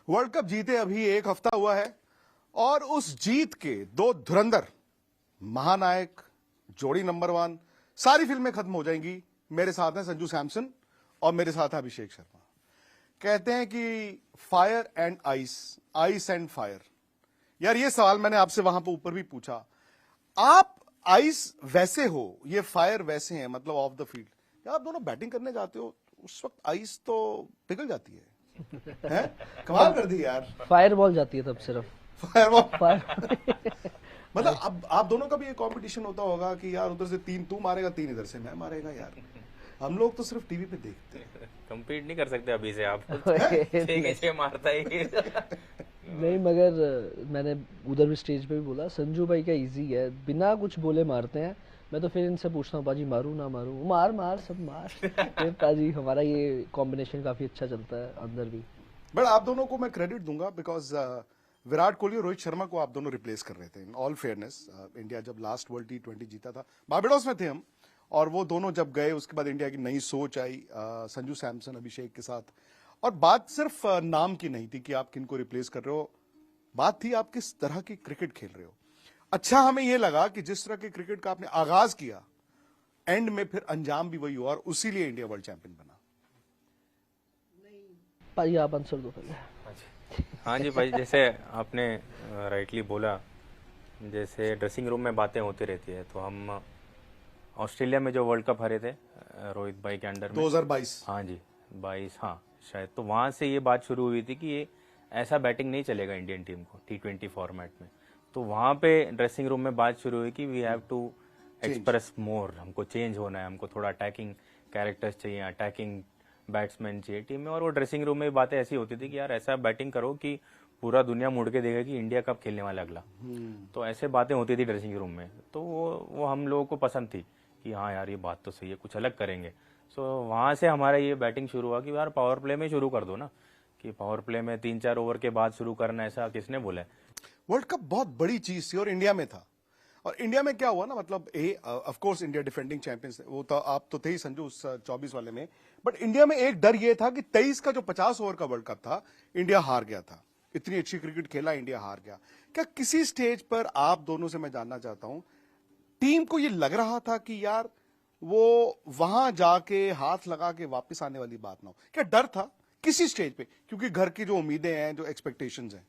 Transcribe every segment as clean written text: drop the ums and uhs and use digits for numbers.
World cup जीते अभी एक हफ्ता हुआ है और उस जीत के दो धुरंधर महानायक जोड़ी नंबर 1 सारी फिल्में खत्म हो जाएंगी। मेरे साथ हैं संजू सैमसन और मेरे साथ है अभिषेक शर्मा। कहते हैं कि fire and ice, ice and fire. यार ये सवाल मैंने आपसे वहां पर ऊपर भी पूछा। आप आइस वैसे हो, ये फायर वैसे हैं, मतलब ऑफ द फील्ड। यार आप दोनों बैटिंग करने जाते हो उस वक्त आइस तो पिघल जाती है। हैं? कमाल कर दी यार। फायर बॉल जाती है तब सिर्फ फायर मतलब अब आप दोनों का भी एक कंपटीशन होता होगा कि यार उधर से 3 तू मारेगा, 3 इधर से मैं मारेगा। यार हम लोग तो सिर्फ टीवी पे देखते हैं, कंपीट नहीं कर सकते अभी से आप। कैसे मारता है नहीं, मगर मैंने उधर भी स्टेज पे भी बोला संजू भाई का इजी है, बिना कुछ बोले मारते हैं। मैं तो फिर इनसे पूछता हूँ पाजी मारूं ना मारूं, मार मार सब मार। फिर पाजी हमारा ये कॉम्बिनेशन काफी अच्छा चलता है अंदर भी। बट आप दोनों को मैं क्रेडिट दूंगा बिकॉज विराट कोहली और रोहित शर्मा को आप दोनों रिप्लेस कर रहे थे। इन ऑल फेयरनेस, इंडिया जब लास्ट वर्ल्ड T20 जीता था, बारबाडोस में थे हम, और वो दोनों जब गए उसके बाद इंडिया की नई सोच आई संजू सैमसन अभिषेक के साथ। और बात सिर्फ नाम की नहीं थी कि आप किनको रिप्लेस कर रहे हो, बात थी आप किस तरह की क्रिकेट खेल रहे हो। अच्छा हमें यह लगा कि जिस तरह के क्रिकेट का आपने आगाज किया, एंड में फिर अंजाम भी वही हुआ और उसी लिए इंडिया वर्ल्ड चैंपियन बना। पाजी आप आंसर दो पहले। हाँ जी भाई, जैसे आपने राइटली बोला, जैसे ड्रेसिंग रूम में बातें होती रहती है। तो हम ऑस्ट्रेलिया में जो वर्ल्ड कप हारे थे रोहित भाई के अंडर में 2022, हाँ जी 22, हाँ शायद, तो वहाँ से ये बात शुरू हुई थी कि ये ऐसा बैटिंग नहीं चलेगा इंडियन टीम को T20 फॉर्मेट में। तो वहाँ पे ड्रेसिंग रूम में बात शुरू हुई कि वी हैव टू एक्सप्रेस मोर, हमको चेंज होना है, हमको थोड़ा अटैकिंग कैरेक्टर्स चाहिए, अटैकिंग बैट्समैन चाहिए टीम में। और वो ड्रेसिंग रूम में बातें ऐसी होती थी कि यार ऐसा बैटिंग करो कि पूरा दुनिया मुड़ के देखेगा कि इंडिया कब खेलने वाला अगला। तो ऐसे बातें होती थी ड्रेसिंग रूम में। तो वो हम लोगों को पसंद थी कि हाँ यार ये बात तो सही है, कुछ अलग करेंगे। सो वहाँ से हमारा ये बैटिंग शुरू हुआ कि यार पावर प्ले में शुरू कर दो ना, कि पावर प्ले में 3-4 ओवर के बाद शुरू करना, ऐसा किसने बोला है। वर्ल्ड कप बहुत बड़ी चीज थी और इंडिया में था। और इंडिया में क्या हुआ ना, मतलब of course India defending champions, वो तो आप तो थे ही संजू उस 24 वाले में। बट इंडिया में एक डर ये था कि 23 का जो 50 ओवर का वर्ल्ड कप था, इंडिया हार गया था। इतनी अच्छी क्रिकेट खेला, इंडिया हार गया। क्या किसी स्टेज पर आप दोनों से मैं जानना चाहता हूं, टीम को ये लग रहा था कि यार वो वहां जाके हाथ लगा के वापस आने वाली बात ना हो? क्या डर था किसी स्टेज पे, क्योंकि घर की जो उम्मीदें हैं, जो एक्सपेक्टेशंस हैं?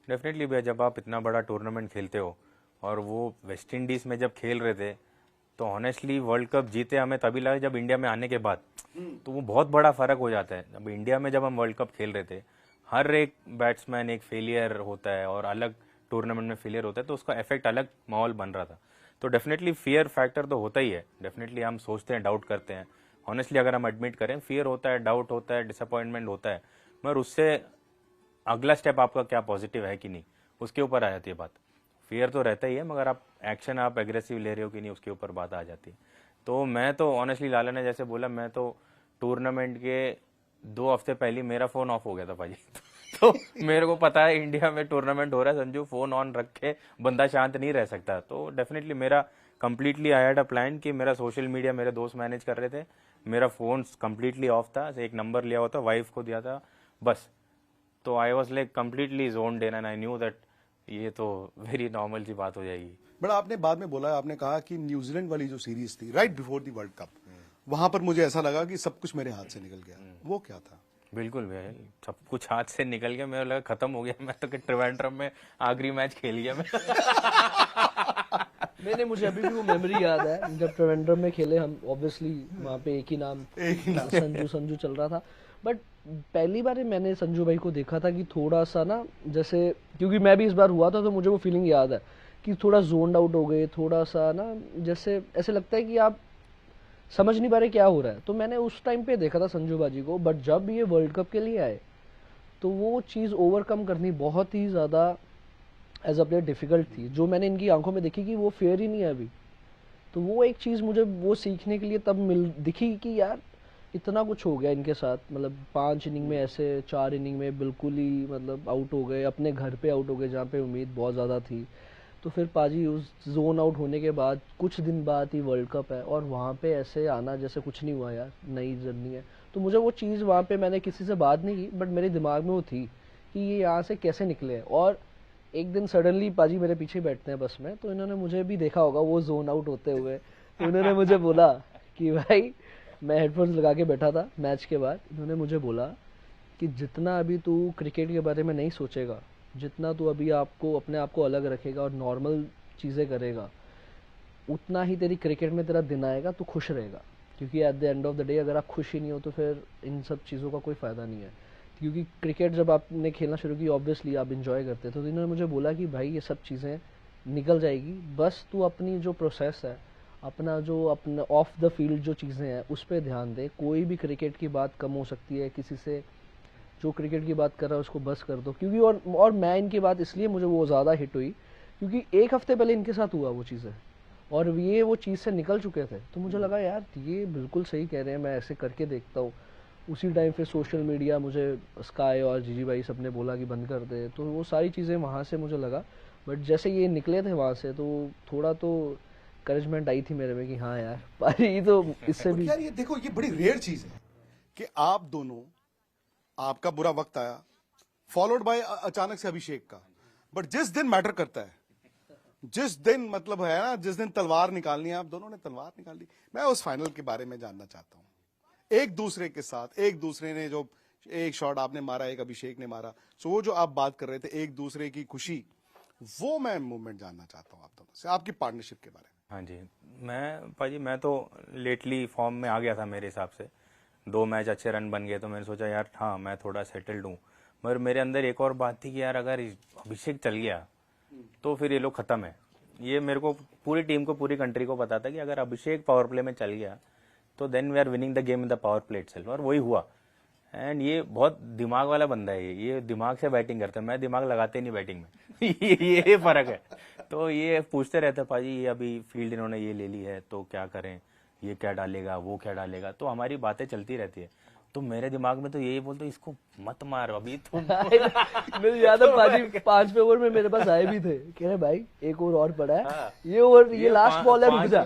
डेफिनेटली भैया, जब आप इतना बड़ा टूर्नामेंट खेलते हो, और वो वेस्ट इंडीज में जब खेल रहे थे, तो ऑनेस्टली वर्ल्ड कप जीते हमें तभी लगा जब इंडिया में आने के बाद। तो वो बहुत बड़ा फर्क हो जाता है। अब इंडिया में जब हम वर्ल्ड कप खेल रहे थे, हर एक बैट्समैन एक फेलियर होता है और अलग टूर्नामेंट में फेलियर होता है, तो उसका इफेक्ट अलग माहौल बन रहा था। तो डेफिनेटली फियर फैक्टर तो होता ही है। डेफिनेटली हम सोचते हैं, डाउट करते हैं। ऑनेस्टली अगर हम एडमिट करें, फियर होता है, डाउट होता है, डिसअपॉइंटमेंट होता है, मगर उससे अगला स्टेप आपका क्या पॉजिटिव है कि नहीं, उसके ऊपर आ जाती है बात। फियर तो रहता ही है, मगर आप एक्शन आप एग्रेसिव ले रहे हो कि नहीं, उसके ऊपर बात आ जाती है। तो मैं तो ऑनेस्टली, लाला ने जैसे बोला, मैं तो टूर्नामेंट के 2 हफ्ते पहले मेरा फोन ऑफ हो गया था भाजी। तो मेरे को पता है इंडिया में टूर्नामेंट हो रहा है, संजू फोन ऑन रख के बंदा शांत नहीं रह सकता। तो डेफिनेटली मेरा completely I had a plan कि मेरा सोशल मीडिया मेरे दोस्त मैनेज कर रहे थे, मेरा फोन कंप्लीटली ऑफ था। एक नंबर लिया हुआ था, वाइफ को दिया था बस। तो I was like completely zoned in and I knew that ये तो वेरी नॉर्मल सी बात हो जाएगी। बट आपने बाद में बोला, आपने कहा कि न्यूजीलैंड वाली जो सीरीज थी right before the world cup, वहां पर मुझे ऐसा लगा कि सब कुछ मेरे हाथ से निकल गया। वो क्या था? बिल्कुल भैया, सब कुछ हाथ से निकल गया। मेरे लगा खत्म हो गया, मैं तो ट्रिवेंड्रम में आखिरी मैच खेल गया मैं। नहीं, मुझे अभी भी वो मेमोरी याद है जब ट्रिवेंड्रम में खेले हम। ऑब्वियसली वहाँ पे एक ही नाम संजू संजू चल रहा था। बट पहली बार मैंने संजू भाई को देखा था कि थोड़ा सा ना, जैसे क्योंकि मैं भी इस बार हुआ था, तो मुझे वो फीलिंग याद है कि थोड़ा जोन्ड आउट हो गए, थोड़ा सा ना जैसे ऐसे लगता है कि आप समझ नहीं पा रहे क्या हो रहा है। तो मैंने उस टाइम पे देखा था संजू बाजी को। बट जब ये वर्ल्ड कप के लिए आए, तो वो चीज़ ओवरकम करनी बहुत ही ज़्यादा एज अ प्लेयर डिफिकल्ट थी, जो मैंने इनकी आंखों में देखी कि वो फेयर ही नहीं है अभी। तो वो एक चीज़ मुझे वो सीखने के लिए तब दिखी कि यार इतना कुछ हो गया इनके साथ। मतलब 5 इनिंग में ऐसे, 4 इनिंग में बिल्कुल ही मतलब आउट हो गए, अपने घर पे आउट हो गए जहाँ पे उम्मीद बहुत ज़्यादा थी। तो फिर पाजी उस जोन आउट होने के बाद कुछ दिन बाद ही वर्ल्ड कप है, और वहाँ पे ऐसे आना जैसे कुछ नहीं हुआ यार, नई जर्नी है। तो मुझे वो चीज़ वहाँ पे, मैंने किसी से बात नहीं की, बट मेरे दिमाग में वो थी कि ये यहाँ से कैसे निकले। और एक दिन सडनली पाजी मेरे पीछे बैठते हैं बस में, तो इन्होंने मुझे भी देखा होगा वो जोन आउट होते हुए, तो इन्होंने मुझे बोला कि भाई, मैं हेडफोन्स लगा के बैठा था मैच के बाद, इन्होंने मुझे बोला कि जितना अभी तू क्रिकेट के बारे में नहीं सोचेगा, जितना तू अभी आपको अपने आप को अलग रखेगा और नॉर्मल चीज़ें करेगा, उतना ही तेरी क्रिकेट में तेरा दिन आएगा, तू खुश रहेगा। क्योंकि at the end of the day अगर आप खुश ही नहीं हो तो फिर इन सब चीज़ों का कोई फ़ायदा नहीं है। क्योंकि क्रिकेट जब आपने खेलना शुरू की, ऑब्वियसली आप इंजॉय करते थे, तो इन्होंने मुझे बोला कि भाई ये सब चीज़ें निकल जाएगी, बस तू अपनी जो प्रोसेस है, अपना ऑफ द फील्ड जो चीज़ें हैं उस पर ध्यान दे। कोई भी क्रिकेट की बात कम हो सकती है, किसी से जो क्रिकेट की बात कर रहा है उसको बस कर दो। क्योंकि और मैं इनकी बात इसलिए मुझे वो ज़्यादा हिट हुई क्योंकि एक हफ्ते पहले इनके साथ हुआ वो चीज़ें, और ये वो चीज़ से निकल चुके थे। तो मुझे लगा यार ये बिल्कुल सही कह रहे हैं, मैं ऐसे करके देखता हूँ। उसी टाइम पे सोशल मीडिया मुझे स्काई और जीजी भाई सब ने बोला कि बंद कर दे, तो वो सारी चीज़ें वहाँ से मुझे लगा। बट जैसे ये निकले थे वहाँ से तो थोड़ा तो करेजमेंट आई थी मेरे में कि हाँ यार पारी तो इससे बट भी। यार ये देखो, ये बड़ी रेयर चीज है कि आप दोनों, आपका बुरा वक्त आया फॉलोड बाय अचानक से अभिषेक का, बट जिस दिन मैटर करता है, जिस दिन मतलब है ना, जिस दिन तलवार निकालनी है, आप दोनों ने तलवार निकाल ली। मैं उस फाइनल के बारे में जानना चाहता हूं, एक दूसरे के साथ, एक दूसरे ने जो एक शॉट आपने मारा, एक अभिषेक ने मारा, सो वो जो आप बात कर रहे थे एक दूसरे की खुशी, वो मैं मूवमेंट जानना चाहता हूं आप दोनों से, आपकी पार्टनरशिप के बारे में। हाँ जी, मैं तो लेटली फॉर्म में आ गया था मेरे हिसाब से। 2 मैच अच्छे रन बन गए तो मैंने सोचा यार हाँ मैं थोड़ा सेटल्ड हूँ। मगर मेरे अंदर एक और बात थी कि यार अगर अभिषेक चल गया तो फिर ये लोग खत्म है। ये मेरे को, पूरी टीम को, पूरी कंट्री को पता था कि अगर अभिषेक पावर प्ले में चल गया तो then we are winning the game in the power play itself, और वही हुआ। एंड ये बहुत दिमाग वाला बंदा है, ये दिमाग से बैटिंग करता है, मैं दिमाग लगाते नहीं बैटिंग में ये फर्क है। तो ये पूछते रहते पाजी ये अभी फील्ड इन्होंने ये ले ली है तो क्या करें, ये क्या डालेगा, वो क्या डालेगा, तो हमारी बातें चलती रहती है। तो मेरे दिमाग में तो यही बोलते इसको मत मार अभी तो मुझे याद है पाजी 5वें ओवर में मेरे पास आए भी थे, कह रहे भाई एक ओवर और पड़ा है, ये ओवर, ये लास्ट बॉल है, रुक जा।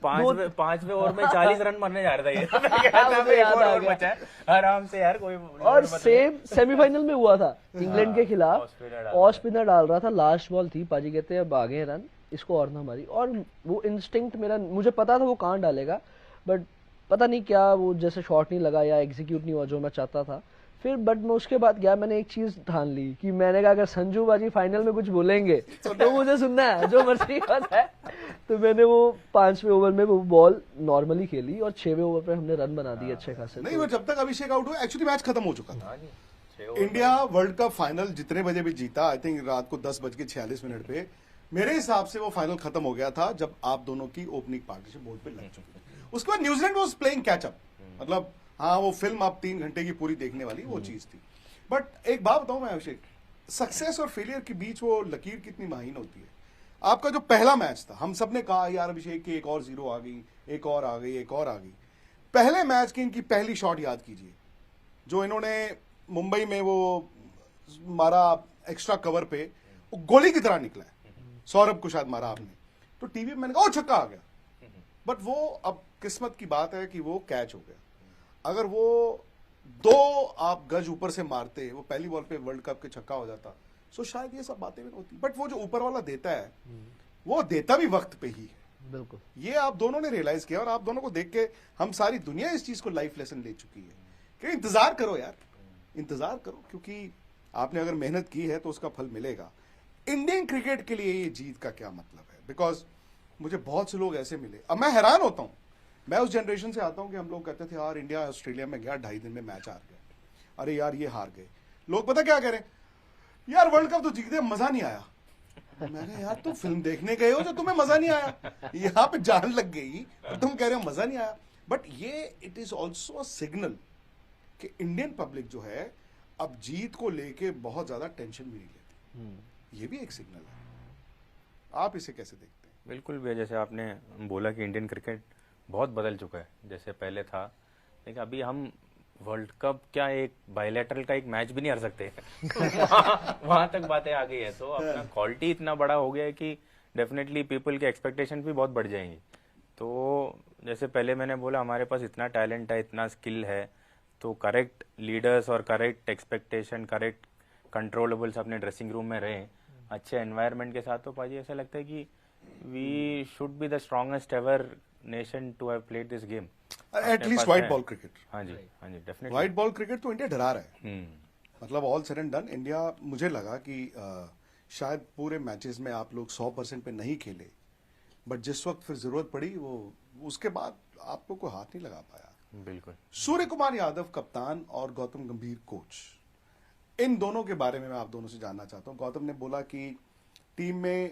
5वें ओवर में 40 रन मारने जा रहा था ये मैं कहता था एक और बचा है आराम से यार, कोई और सेम सेमीफाइनल में हुआ था इंग्लैंड के खिलाफ, ऑफ स्पिनर डाल रहा था, लास्ट बॉल थी, पाजी कहते हैं अब आ गए रन, इसको और ना मारी। और वो इंस्टिंक्ट मेरा, मुझे पता था वो कहाँ डालेगा, बट पता नहीं क्या वो जैसे शॉट नहीं लगा या एग्जीक्यूट नहीं हुआ जो मैं चाहता था। फिर बट मैं उसके बाद गया, मैंने एक चीज ठान ली कि मैंने कहा अगर संजू बाजी फाइनल में कुछ बोलेंगे तो मुझे सुनना है, जो मर्जी बात है। तो मैंने वो 5वें ओवर में वो बॉल नॉर्मली खेली और 6वें ओवर पे हमने रन बना दिए अच्छे खासे। नहीं, वो जब तक अभिषेक आउट हुआ एक्चुअली मैच खत्म हो चुका था। इंडिया वर्ल्ड कप फाइनल जितने बजे भी जीता, आई थिंक रात को 10:46 पे, मेरे हिसाब से वो फाइनल खत्म हो गया था जब आप दोनों की ओपनिंग पार्टनरशिप बोर्ड पे लग चुकी थी। उसके बाद New Zealand was playing catch up, मतलब हाँ वो फिल्म आप 3 घंटे की पूरी देखने वाली वो चीज थी। बट एक बात बताऊं मैं अभिषेक, सक्सेस और फेलियर के बीच वो लकीर कितनी महीन होती है। आपका जो पहला मैच था, हम सब ने कहा यार अभिषेक की एक और 0 आ गई, एक और आ गई, एक और आ गई। पहले मैच की इनकी पहली शॉट याद कीजिए, जो इन्होंने मुंबई में वो मारा एक्स्ट्रा कवर पे, वो गोली की तरह निकला है, सौरभ को शायद मारा आपने, तो टीवी में मैंने कहा ओ छक्का आ गया। बट वो अब किस्मत की बात है कि वो कैच हो गया। अगर वो 2 आप गज ऊपर से मारते, वो पहली बॉल पे वर्ल्ड कप के छक्का हो जाता, सो शायद ये सब बातें भी होती। बट वो जो ऊपर वाला देता है वो देता भी वक्त पे ही है। बिल्कुल, ये आप दोनों ने रियलाइज किया, और आप दोनों को देख के हम सारी दुनिया इस चीज को लाइफ लेसन ले चुकी है कि इंतजार करो यार, इंतजार करो, क्योंकि आपने अगर मेहनत की है तो उसका फल मिलेगा। इंडियन क्रिकेट के लिए ये जीत का क्या मतलब है? बिकॉज मुझे बहुत से लोग ऐसे मिले, अब मैं हैरान होता हूं, मैं उस जनरेशन से आता हूं कि हम लोग कहते थे यार इंडिया ऑस्ट्रेलिया में गया 2.5 दिन में मैच हार गया, अरे यार ये हार गए। लोग पता क्या कह रहे हैं, यार वर्ल्ड कप तो जीते मजा नहीं आया। मैंने यार तुम फिल्म देखने गए हो जो तुम्हें मजा नहीं आया, यहाँ पे जान लग गई और तुम कह रहे हो मजा नहीं आया। बट ये it is also a signal कि इंडियन पब्लिक जो है अब जीत को लेके बहुत ज्यादा टेंशन भी नहीं लेती, ये भी एक सिग्नल है। आप इसे कैसे देखते हैं? बिल्कुल भी, जैसे आपने बोला कि इंडियन क्रिकेट बहुत बदल चुका है, जैसे पहले था, लेकिन अभी हम वर्ल्ड कप क्या एक बायलैटरल का एक मैच भी नहीं हार सकते वहां तक बातें आ गई है। तो अपना क्वालिटी इतना बड़ा हो गया है कि डेफिनेटली पीपल के एक्सपेक्टेशन भी बहुत बढ़ जाएंगी। तो जैसे पहले मैंने बोला हमारे पास इतना टैलेंट है, इतना स्किल है, तो करेक्ट लीडर्स और करेक्ट एक्सपेक्टेशन, करेक्ट कंट्रोलेबल्स अपने ड्रेसिंग रूम में रहे अच्छे एनवायरनमेंट के साथ, तो पाजी ऐसा लगता है कि we should be the strongest ever nation to have played this game. At least white ball cricket. हाँ जी डेफिनेटली। व्हाइट बॉल क्रिकेट तो इंडिया डरा रहा है। मतलब all said and done India, मुझे लगा कि शायद पूरे मैचेस में आप लोग 100% पे नहीं खेले, बट जिस वक्त फिर जरूरत पड़ी वो उसके बाद आप लोग को हाथ नहीं लगा पाया। बिल्कुल। सूर्य कुमार यादव कप्तान और गौतम गंभीर कोच, इन दोनों के बारे में मैं आप दोनों से जानना चाहता हूं। गौतम ने बोला कि टीम में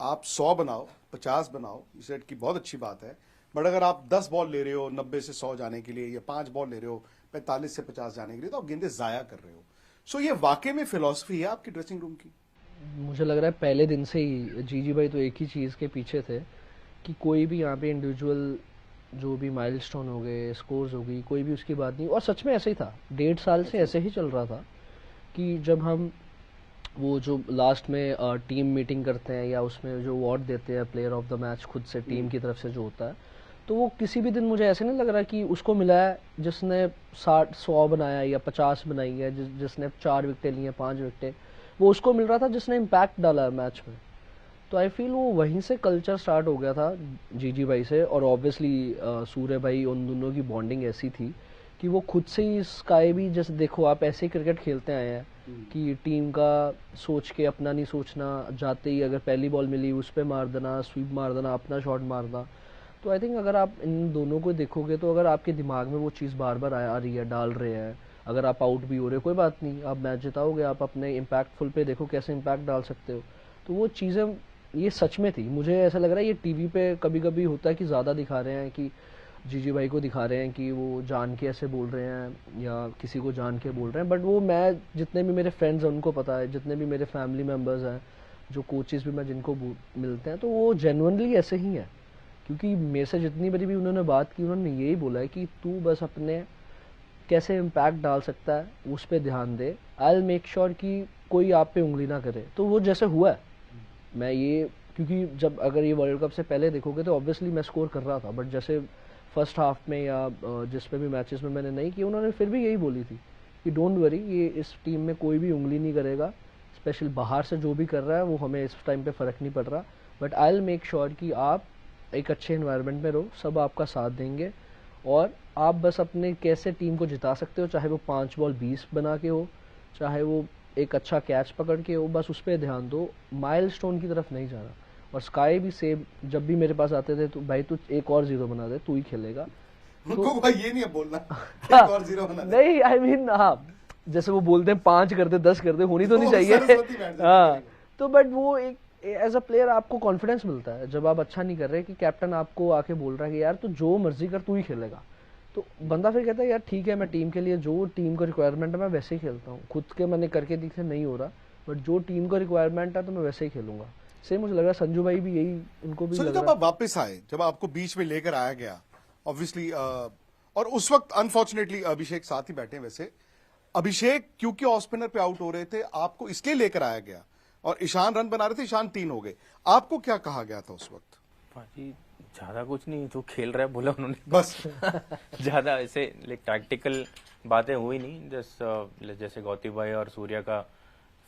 आप 100 बनाओ 50 बनाओ, सेट की बहुत अच्छी बात है, बट अगर आप 10 बॉल ले रहे हो 90 से 100 जाने के लिए, या 5 बॉल ले रहे हो 45 से 50 जाने के लिए, तो आप गेंदें जाया कर रहे हो। सो ये वाकई में फिलॉसफी है आपकी ड्रेसिंग रूम की? मुझे लग रहा है पहले दिन से ही जीजी भाई तो एक ही चीज़ के पीछे थे कि कोई भी यहाँ पे इंडिविजुअल जो भी माइलस्टोन हो गए, स्कोर्स हो गई, कोई भी उसकी बात नहीं। और सच में ऐसे ही था, 1.5 साल से ऐसे ही चल रहा था कि जब हम वो जो लास्ट में टीम मीटिंग करते हैं या उसमें जो अवार्ड देते हैं प्लेयर ऑफ द मैच खुद से टीम की तरफ से जो होता है, तो वो किसी भी दिन मुझे ऐसे नहीं लग रहा कि उसको मिला है जिसने 100 बनाया या 50 बनाई है, जिसने 4 विकेटें ली हैं, 5 विकेटें, वो उसको मिल रहा था जिसने इम्पैक्ट डाला है मैच में। तो आई फील वो वहीं से कल्चर स्टार्ट हो गया था जीजी भाई से। और ऑब्वियसली सूर्य भाई, उन दोनों की बॉन्डिंग ऐसी थी कि वो खुद से ही स्काई भी, जैसे देखो आप ऐसे ही क्रिकेट खेलते आए हैं कि टीम का सोच के अपना नहीं सोचना, जाते ही अगर पहली बॉल मिली उस पर मार देना, स्वीप मार देना, अपना शॉट मारना। तो आई थिंक अगर आप इन दोनों को देखोगे तो अगर आपके दिमाग में वो चीज़ बार बार आ रही है, डाल रहे हैं, अगर आप आउट भी हो रहे हो कोई बात नहीं, आप मैच जिताओगे, आप अपने इम्पैक्टफुल पे देखो कैसे इम्पैक्ट डाल सकते हो। तो वो चीज़ें ये सच में थी। मुझे ऐसा लग रहा है ये टीवी पे कभी कभी होता है कि ज़्यादा दिखा रहे हैं, कि जीजी भाई को दिखा रहे हैं कि वो जान के ऐसे बोल रहे हैं या किसी को जान के बोल रहे हैं, बट वो मैं जितने भी मेरे फ्रेंड्स हैं उनको पता है, जितने भी मेरे फैमिली मेम्बर्स हैं, जो कोचेस भी मैं जिनको मिलते हैं, तो वो जेन्युइनली ऐसे ही हैं। क्योंकि मेरे से जितनी बड़ी भी उन्होंने बात की, उन्होंने यही बोला है कि तू बस अपने कैसे इम्पैक्ट डाल सकता है उस पर ध्यान दे, आई विल मेक श्योर कि कोई आप पे उंगली ना करे। तो वो जैसे हुआ है, मैं ये, क्योंकि जब अगर ये वर्ल्ड कप से पहले देखोगे तो ऑब्वियसली मैं स्कोर कर रहा था, बट जैसे फर्स्ट हाफ में या जिस पे भी मैचेस में मैंने नहीं की, उन्होंने फिर भी यही बोली थी कि डोंट वरी, ये इस टीम में कोई भी उंगली नहीं करेगा, स्पेशल बाहर से जो भी कर रहा है वो हमें इस टाइम पे फ़र्क नहीं पड़ रहा, but I will make sure कि आप एक अच्छे इन्वायरमेंट में रहो, सब आपका साथ देंगे, और आप बस अपने कैसे टीम को जिता सकते हो, चाहे वो 5 बॉल 20 बना के हो, चाहे वो एक अच्छा कैच पकड़ के हो, बस उस पर ध्यान दो, माइलस्टोन की तरफ नहीं जाना। और स्काई भी सेम, जब भी मेरे पास आते थे तो भाई तू एक और 0 बना दे, तू ही खेलेगा। उनको भाई ये नहीं है बोलना एक और 0 बना दे। नहीं आई मीन हाँ, जैसे वो बोलते हैं 5 कर दे 10 कर दे, होनी तो नहीं चाहिए। हाँ, तो बट वो एक एज अ प्लेयर आपको कॉन्फिडेंस मिलता है जब आप अच्छा नहीं कर रहे, कि कैप्टन आपको आके बोल रहा है कि यार तू जो मर्जी कर, तू ही खेलेगा। तो बंदा फिर कहता है यार ठीक है, मैं टीम के लिए जो टीम का रिक्वायरमेंट है मैं वैसे ही खेलता हूँ, खुद के मैंने करके दिखे नहीं हो रहा, बट जो टीम का रिक्वायरमेंट है तो मैं वैसे ही खेलूंगा। सेम मुझे लग रहा है संजू भाई भी यही, उनको भी लग जब रहा आप वापस आए, जब आपको बीच में लेकर आया गया ऑब्वियसली, और उस वक्त अनफॉर्चुनेटली अभिषेक साथ ही बैठे हैं, वैसे अभिषेक क्योंकि ऑफ स्पिनर पे आउट हो रहे थे, आपको इसलिए लेकर आया गया, और ईशान रन बना रहे थे, ईशान 3 हो गए, आपको क्या कहा गया था उस वक्त? भाजी ज्यादा कुछ नहीं, जो खेल रहा है बोला उन्होंने बस ज्यादा ऐसे लाइक टैक्टिकल बातें हुई नहीं, जैसे गौती भाई और सूर्या का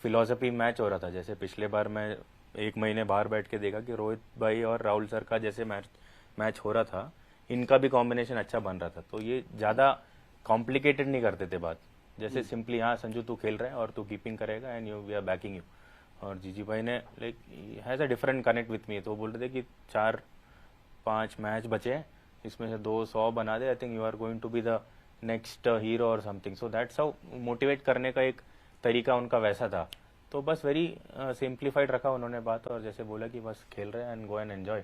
फिलॉसफी मैच हो रहा था। जैसे पिछले बार मैं 1 महीने बाहर बैठ के देखा कि रोहित भाई और राहुल सर का जैसे मैच हो रहा था, इनका भी कॉम्बिनेशन अच्छा बन रहा था, तो ये ज्यादा कॉम्प्लिकेटेड नहीं करते थे बात, जैसे सिंपली हाँ संजू तू खेल रहा है और तू कीपिंग करेगा and we are backing you. और जीजी भाई ने like has a different connect with me, तो वो बोल रहे थे कि 4-5 मैच बचे हैं, इसमें से 200 बना दे, I think you are going to be the next hero और something. So that's how motivate करने का एक तरीका उनका वैसा था। तो बस वेरी सिंप्लीफाइड रखा उन्होंने बात, और जैसे बोला कि बस खेल रहे हैं एंड गो एंड एंजॉय।